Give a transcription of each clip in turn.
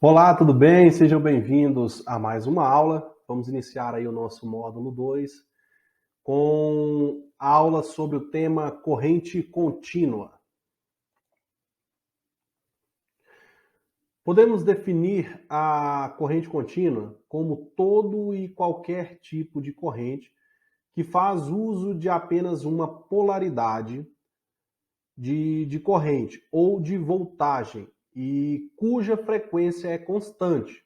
Olá, tudo bem? Sejam bem-vindos a mais uma aula. Vamos iniciar aí o nosso módulo 2 com a aula sobre o tema corrente contínua. Podemos definir a corrente contínua como todo e qualquer tipo de corrente que faz uso de apenas uma polaridade de corrente ou de voltagem e cuja frequência é constante,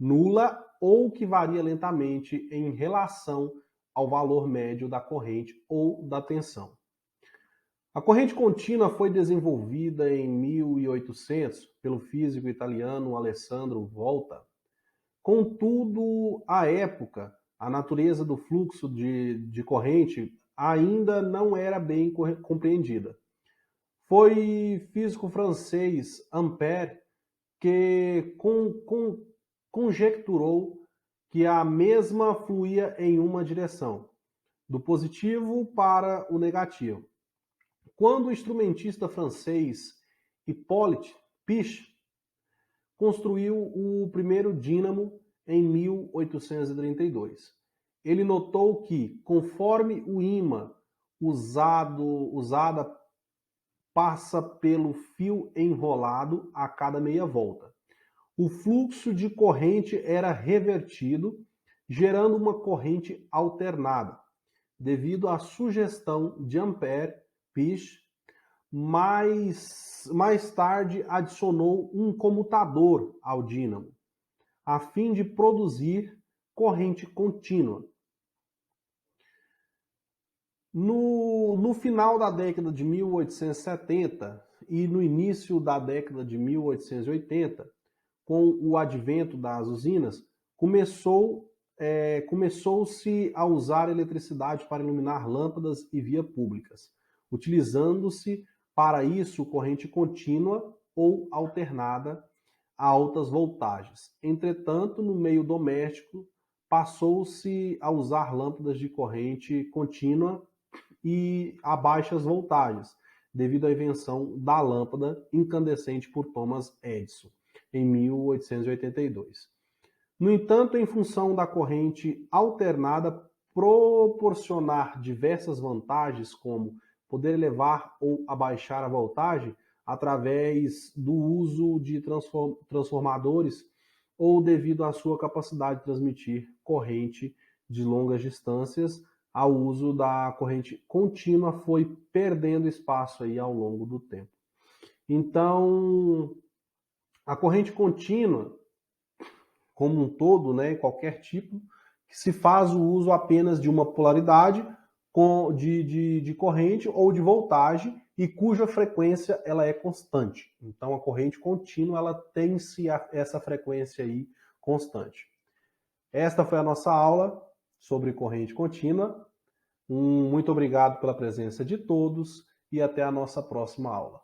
nula ou que varia lentamente em relação ao valor médio da corrente ou da tensão. A corrente contínua foi desenvolvida em 1800 pelo físico italiano Alessandro Volta. Contudo, à época, a natureza do fluxo de corrente ainda não era bem compreendida. Foi o físico francês Ampère que conjecturou que a mesma fluía em uma direção, do positivo para o negativo. Quando o instrumentista francês Hippolyte Pich construiu o primeiro dínamo em 1832, ele notou que, conforme o ímã usada passa pelo fio enrolado a cada meia volta, o fluxo de corrente era revertido, gerando uma corrente alternada, devido à sugestão de Ampère-Pich. Mais tarde adicionou um comutador ao dínamo, a fim de produzir corrente contínua. No final da década de 1870 e no início da década de 1880, com o advento das usinas, começou-se a usar eletricidade para iluminar lâmpadas e vias públicas, utilizando-se para isso corrente contínua ou alternada a altas voltagens. Entretanto, no meio doméstico, passou-se a usar lâmpadas de corrente contínua e a baixas voltagens, devido à invenção da lâmpada incandescente por Thomas Edison, em 1882. No entanto, em função da corrente alternada proporcionar diversas vantagens, como poder elevar ou abaixar a voltagem através do uso de transformadores ou devido à sua capacidade de transmitir corrente de longas distâncias, ao uso da corrente contínua foi perdendo espaço aí ao longo do tempo. Então, a corrente contínua, como um todo, né, qualquer tipo, que se faz o uso apenas de uma polaridade de corrente ou de voltagem e cuja frequência ela é constante. Então, a corrente contínua ela tem-se essa frequência aí constante. Esta foi a nossa aula sobre corrente contínua. Muito obrigado pela presença de todos e até a nossa próxima aula.